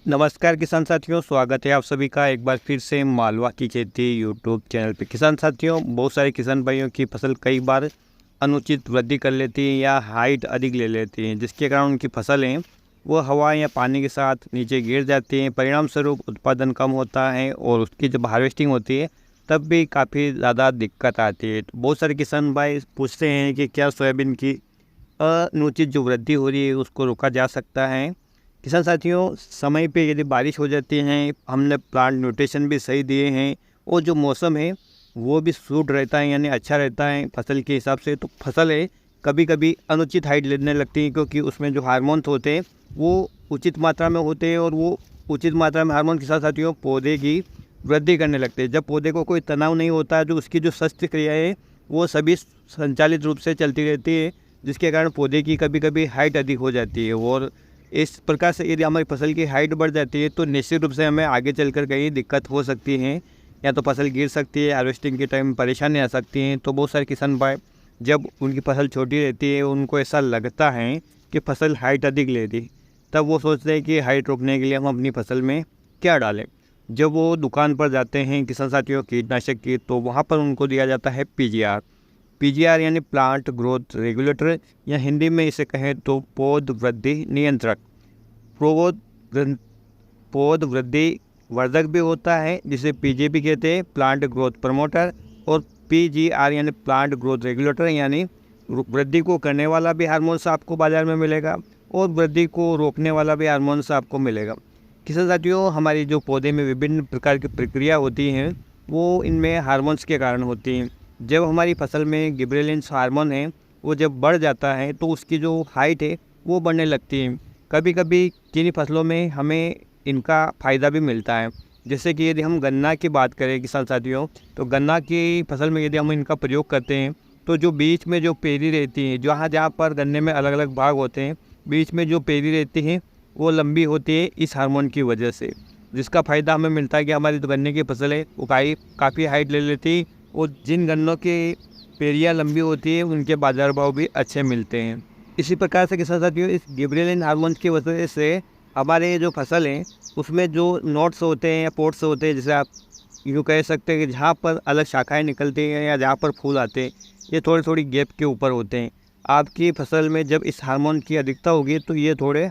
नमस्कार किसान साथियों, स्वागत है आप सभी का एक बार फिर से मालवा की खेती यूट्यूब चैनल पे। किसान साथियों, बहुत सारे किसान भाइयों की फसल कई बार अनुचित वृद्धि कर लेती है या हाइट अधिक ले लेती हैं, जिसके कारण उनकी फसलें वो हवा या पानी के साथ नीचे गिर जाती हैं। परिणाम स्वरूप उत्पादन कम होता है और उसकी जब हार्वेस्टिंग होती है तब भी काफ़ी ज़्यादा दिक्कत आती है। तो बहुत सारे किसान भाई पूछते हैं कि क्या सोयाबीन की अनुचित जो वृद्धि हो रही है उसको रोका जा सकता है। किसान साथियों, समय पे यदि बारिश हो जाती है, हमने प्लांट न्यूट्रिशन भी सही दिए हैं और जो मौसम है वो भी सूट रहता है, यानी अच्छा रहता है फसल के हिसाब से, तो फसलें कभी कभी अनुचित हाइट लेने लगती हैं, क्योंकि उसमें जो हार्मोन्स होते हैं वो उचित मात्रा में होते हैं और वो उचित मात्रा में हार्मोन के साथ साथियों पौधे की वृद्धि करने लगते हैं। जब पौधे को कोई तनाव नहीं होता है तो उसकी जो स्वास्थ्य क्रिया है वो सभी संचालित रूप से चलती रहती है, जिसके कारण पौधे की कभी कभी हाइट अधिक हो जाती है। और इस प्रकार से यदि हमारी फसल की हाइट बढ़ जाती है तो निश्चित रूप से हमें आगे चलकर कहीं दिक्कत हो सकती है, या तो फसल गिर सकती है, हार्वेस्टिंग के टाइम परेशानी आ सकती हैं। तो बहुत सारे किसान भाई जब उनकी फसल छोटी रहती है, उनको ऐसा लगता है कि फसल हाइट अधिक ले रही, तब वो सोचते हैं कि हाइट रोकने के लिए हम अपनी फसल में क्या डालें। जब वो दुकान पर जाते हैं किसान साथियों कीटनाशक की, तो वहाँ पर उनको दिया जाता है पीजीआर यानी प्लांट ग्रोथ रेगुलेटर, या हिंदी में इसे कहें तो पौध वृद्धि नियंत्रक। पौध पौध वृद्धि वर्धक भी होता है, जिसे पीजीपी कहते हैं, प्लांट ग्रोथ प्रमोटर, और पीजीआर यानी प्लांट ग्रोथ रेगुलेटर, यानी वृद्धि को करने वाला भी हार्मोन्स आपको बाजार में मिलेगा और वृद्धि को रोकने वाला भी हार्मोन्स आपको मिलेगा। किसान साथियों, हमारी जो पौधे में विभिन्न प्रकार की प्रक्रिया होती हैं वो इनमें हार्मोन्स के कारण होती हैं। जब हमारी फसल में गिबरेलिंस हार्मोन है वो जब बढ़ जाता है तो उसकी जो हाइट है वो बढ़ने लगती है। कभी कभी किन्हीं फसलों में हमें इनका फ़ायदा भी मिलता है, जैसे कि यदि हम गन्ना की बात करें किसान साथियों, तो गन्ना की फसल में यदि हम इनका प्रयोग करते हैं तो जो बीच में जो पेरी रहती है, जहाँ जहाँ पर गन्ने में अलग अलग भाग होते हैं, बीच में जो पेरी रहती है वो लंबी होती है इस हार्मोन की वजह से, जिसका फ़ायदा हमें मिलता है कि हमारी जो गन्ने की फसल है वो काफ़ी हाइट ले लेती है और जिन गन्नों की पेरियाँ लंबी होती है उनके बाज़ार भाव भी अच्छे मिलते हैं। इसी प्रकार से किसान साथियों, इस गिबरेलिन हार्मोन्स की वजह से हमारे जो फसल हैं उसमें जो नोट्स होते हैं या पोर्ट्स होते हैं, जैसे आप यूँ कह सकते हैं कि जहाँ पर अलग शाखाएँ निकलती हैं या जहाँ पर फूल आते हैं, ये थोड़ी थोड़ी गैप के ऊपर होते हैं। आपकी फसल में जब इस हार्मोन की अधिकता होगी तो ये थोड़े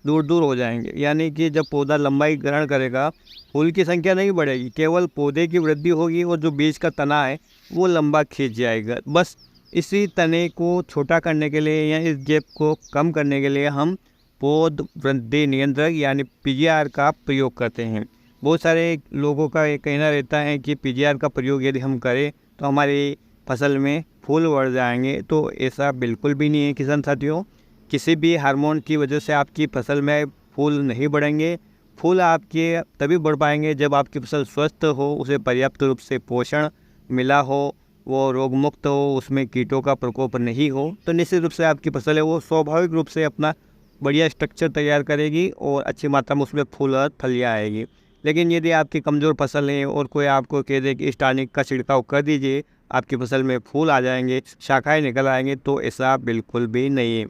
दूर दूर हो जाएंगे, यानी कि जब पौधा लंबाई ग्रहण करेगा फूल की संख्या नहीं बढ़ेगी, केवल पौधे की वृद्धि होगी और जो बीज का तना है वो लंबा खींच जाएगा। बस इसी तने को छोटा करने के लिए या इस गैप को कम करने के लिए हम पौध वृद्धि नियंत्रक यानी पीजीआर का प्रयोग करते हैं। बहुत सारे लोगों का ये कहना रहता है कि पीजीआर का प्रयोग यदि हम करें तो हमारी फसल में फूल बढ़ जाएंगे, तो ऐसा बिल्कुल भी नहीं है किसान साथियों। किसी भी हार्मोन की वजह से आपकी फसल में फूल नहीं बढ़ेंगे। फूल आपके तभी बढ़ पाएंगे जब आपकी फसल स्वस्थ हो, उसे पर्याप्त रूप से पोषण मिला हो, वो रोग मुक्त हो, उसमें कीटों का प्रकोप नहीं हो, तो निश्चित रूप से आपकी फसल है वो स्वाभाविक रूप से अपना बढ़िया स्ट्रक्चर तैयार करेगी और अच्छी मात्रा में उसमें फूल और फलियाँ आएगी। लेकिन यदि आपकी कमज़ोर फसल है और कोई आपको कह दे कि इस टॉनिक का छिड़काव कर दीजिए, आपकी फसल में फूल आ जाएंगे, शाखाएँ निकल आएंगे, तो ऐसा बिल्कुल भी नहीं है।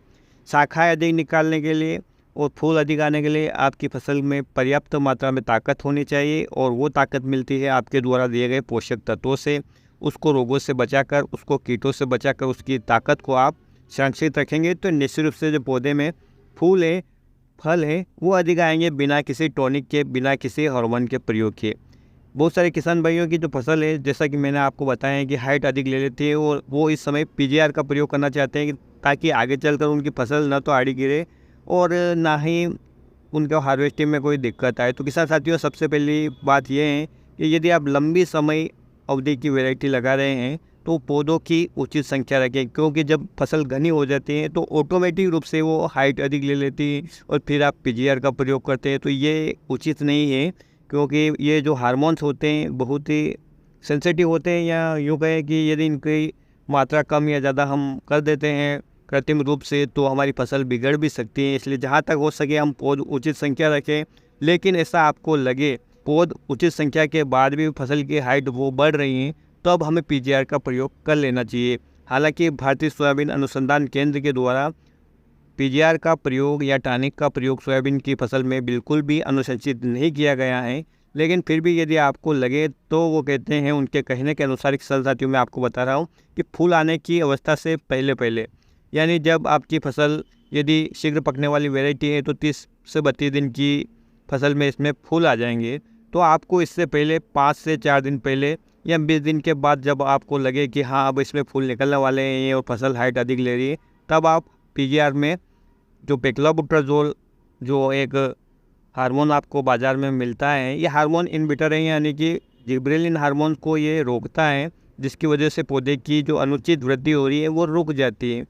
शाखाएँ अधिक निकालने के लिए और फूल अधिक आने के लिए आपकी फसल में पर्याप्त मात्रा में ताकत होनी चाहिए, और वो ताकत मिलती है आपके द्वारा दिए गए पोषक तत्वों से। उसको रोगों से बचाकर, उसको कीटों से बचाकर उसकी ताकत को आप संरक्षित रखेंगे तो निश्चित रूप से जो पौधे में फूल है, फल है, वो अधिक आएंगे बिना किसी टॉनिक के, बिना किसी हार्मोन के प्रयोग के। बहुत सारे किसान भाइयों की जो फसल है, जैसा कि मैंने आपको बताया है कि हाइट अधिक ले लेती है और वो इस समय पीजीआर का प्रयोग करना चाहते हैं ताकि आगे चलकर उनकी फसल ना तो आड़ी गिरे और ना ही उनके हार्वेस्टिंग में कोई दिक्कत आए। तो किसान साथियों, सबसे पहली बात यह है कि यदि आप लंबी समय अवधि की वैरायटी लगा रहे हैं तो पौधों की उचित संख्या रखें, क्योंकि जब फसल घनी हो जाती है तो ऑटोमेटिक रूप से वो हाइट अधिक ले लेती है और फिर आप पीजीआर का प्रयोग करते हैं, तो ये उचित नहीं है। क्योंकि ये जो हार्मोन्स होते हैं बहुत ही सेंसिटिव होते हैं, या यूँ कहें कि यदि इनकी मात्रा कम या ज़्यादा हम कर देते हैं कृत्रिम रूप से तो हमारी फसल बिगड़ भी सकती है। इसलिए जहाँ तक हो सके हम पौध उचित संख्या रखें। लेकिन ऐसा आपको लगे पौध उचित संख्या के बाद भी फसल की हाइट वो बढ़ रही है, तब हमें पीजीआर का प्रयोग कर लेना चाहिए। हालांकि भारतीय सोयाबीन अनुसंधान केंद्र के द्वारा पीजीआर का प्रयोग या टॉनिक का प्रयोग सोयाबीन की फसल में बिल्कुल भी अनुशंसित नहीं किया गया है। लेकिन फिर भी यदि आपको लगे तो वो कहते हैं, उनके कहने के अनुसार किसान साथियों मैं आपको बता रहा हूँ कि फूल आने की अवस्था से पहले पहले, यानी जब आपकी फसल यदि शीघ्र पकने वाली वैरायटी है तो 30 से 32 दिन की फसल में इसमें फूल आ जाएंगे। तो आपको इससे पहले 5 से 4 दिन पहले या 20 दिन के बाद जब आपको लगे कि हाँ अब इसमें फूल निकलने वाले हैं और फसल हाइट अधिक ले रही है, तब आप पीजीआर में जो पेक्लोबुटराजोल, जो एक हार्मोन आपको बाज़ार में मिलता है, ये हार्मोन इनहिबिटर है, यानी कि जिबरेलिन हार्मोन को ये रोकता है, जिसकी वजह से पौधे की जो अनुचित वृद्धि हो रही है वो रुक जाती है,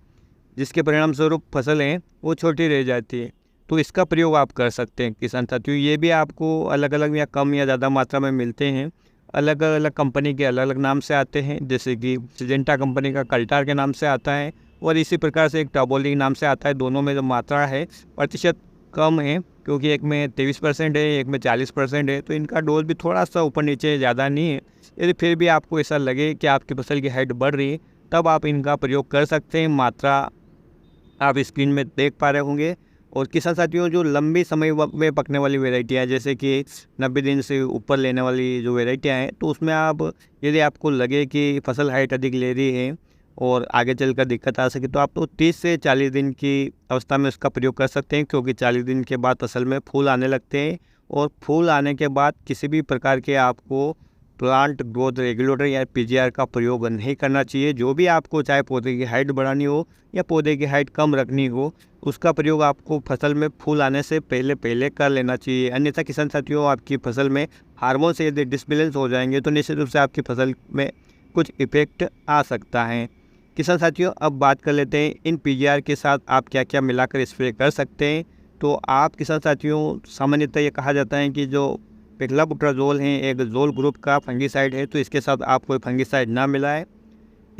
जिसके परिणाम स्वरूप फसल है वो छोटी रह जाती है। तो इसका प्रयोग आप कर सकते हैं किसान साथियों। ये भी आपको अलग अलग या कम या ज़्यादा मात्रा में मिलते हैं, अलग अलग कंपनी के अलग अलग नाम से आते हैं, जैसे कि सिजेंटा कंपनी का कल्टार के नाम से आता है और इसी प्रकार से एक टाबोली नाम से आता है। दोनों में जो मात्रा है प्रतिशत कम है, क्योंकि एक में 23% है, एक में 40% है, तो इनका डोज भी थोड़ा सा ऊपर नीचे ज़्यादा नहीं है। यदि फिर भी आपको ऐसा लगे कि आपकी फसल की हाइट बढ़ रही है, तब आप इनका प्रयोग कर सकते हैं। मात्रा आप स्क्रीन में देख पा रहे होंगे। और किसान साथियों, जो लंबी समय में पकने वाली वेराइटियाँ, जैसे कि 90 दिन से ऊपर लेने वाली जो वेराइटियाँ हैं, तो उसमें आप यदि आपको लगे कि फसल हाइट अधिक ले रही है और आगे चलकर दिक्कत आ सके, तो आप तो 30 से 40 दिन की अवस्था में उसका प्रयोग कर सकते हैं, क्योंकि 40 दिन के बाद फसल में फूल आने लगते हैं। और फूल आने के बाद किसी भी प्रकार के आपको प्लांट ग्रोथ रेगुलेटर या पीजीआर का प्रयोग नहीं करना चाहिए। जो भी आपको, चाहे पौधे की हाइट बढ़ानी हो या पौधे की हाइट कम रखनी हो, उसका प्रयोग आपको फसल में फूल आने से पहले पहले कर लेना चाहिए। अन्यथा किसान साथियों, आपकी फसल में हार्मोन से यदि डिसबैलेंस हो जाएंगे तो निश्चित रूप से आपकी फसल में कुछ इफेक्ट आ सकता है। किसान साथियों, अब बात कर लेते हैं इन पीजीआर के साथ आप क्या क्या मिलाकर स्प्रे कर सकते हैं। तो आप किसान साथियों, सामान्यतः ये कहा जाता है कि जो पेक्लोबुटराजोल है एक जोल ग्रुप का फंगीसाइड है, तो इसके साथ आप कोई फंगीसाइड ना मिलाएं।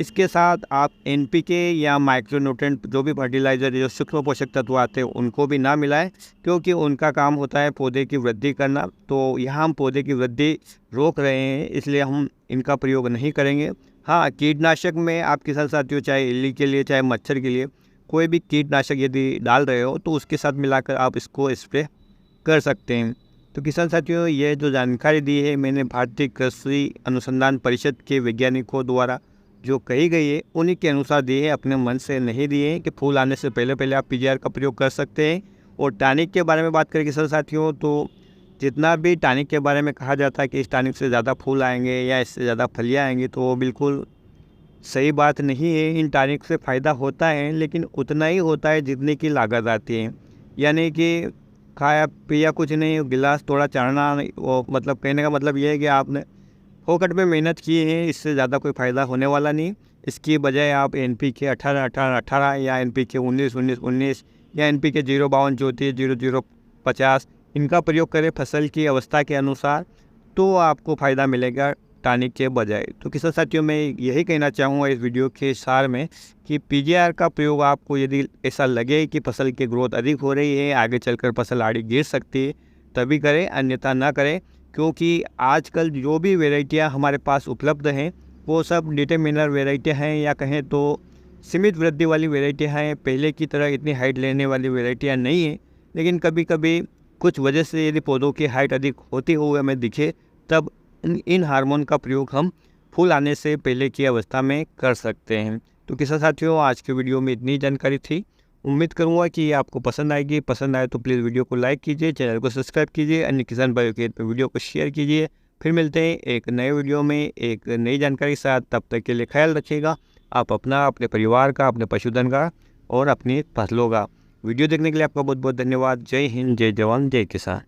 इसके साथ आप एनपीके या माइक्रोन्यूट्रिएंट, जो भी फर्टिलाइज़र, जो सूक्ष्म पोषक तत्व आते हैं, उनको भी ना मिलाएं, क्योंकि उनका काम होता है पौधे की वृद्धि करना। तो यहाँ हम पौधे की वृद्धि रोक रहे हैं, इसलिए हम इनका प्रयोग नहीं करेंगे। हाँ, कीटनाशक में आप किसान साथियों, चाहे इल्ली के लिए चाहे मच्छर के लिए, कोई भी कीटनाशक यदि डाल रहे हो तो उसके साथ मिलाकर आप इसको स्प्रे कर सकते हैं। तो किसान साथियों, ये जो जानकारी दी है मैंने भारतीय कृषि अनुसंधान परिषद के वैज्ञानिकों द्वारा जो कही गई है, उन्हीं के अनुसार दी है, अपने मन से नहीं दिए हैं कि फूल आने से पहले पहले आप पीजीआर का प्रयोग कर सकते हैं। और टॉनिक के बारे में बात करें किसान साथियों, तो जितना भी टॉनिक के बारे में कहा जाता है कि इस टॉनिक से ज़्यादा फूल आएंगे या इससे ज़्यादा फलियाँ आएंगी, तो वो बिल्कुल सही बात नहीं है। इन टॉनिक से फ़ायदा होता है, लेकिन उतना ही होता है जितने की लागत आती है। यानी कि खाया पिया कुछ नहीं, गिलास थोड़ा चढ़ना, वो मतलब कहने का मतलब ये है कि आपने फोकट में मेहनत की है, इससे ज़्यादा कोई फ़ायदा होने वाला नहीं। इसकी बजाय आप एनपीके 18-18-18 या एनपीके 19-19-19 या एनपीके 052-34 0050 इनका प्रयोग करें फसल की अवस्था के अनुसार, तो आपको फ़ायदा मिलेगा टॉनिक के बजाय। तो किसान साथियों, मैं यही कहना चाहूँगा इस वीडियो के सार में कि पीजीआर का प्रयोग आपको यदि ऐसा लगे कि फसल की ग्रोथ अधिक हो रही है, आगे चलकर फसल आड़ी गिर सकती है, तभी करें, अन्यथा ना करें। क्योंकि आजकल जो भी वेराइटियाँ हमारे पास उपलब्ध हैं वो सब डिटरमिनर वेराइटियाँ हैं, या कहें तो सीमित वृद्धि वाली वेराइटियाँ हैं। पहले की तरह इतनी हाइट लेने वाली वेराइटियाँ नहीं हैं। लेकिन कभी कभी कुछ वजह से यदि पौधों की हाइट अधिक होती हुई हमें दिखे, तब इन हार्मोन का प्रयोग हम फूल आने से पहले की अवस्था में कर सकते हैं। तो किसान साथियों, आज के वीडियो में इतनी जानकारी थी। उम्मीद करूंगा कि ये आपको पसंद आएगी। पसंद आए तो प्लीज़ वीडियो को लाइक कीजिए, चैनल को सब्सक्राइब कीजिए, अन्य किसान भाइयों के वीडियो को शेयर कीजिए। फिर मिलते हैं एक नए वीडियो में एक नई जानकारी के साथ। तब तक के लिए ख्याल रखिएगा आप अपना, अपने परिवार का, अपने पशुधन का और अपनी फसलों का। वीडियो देखने के लिए आपका बहुत बहुत धन्यवाद। जय हिंद, जय जवान, जय किसान।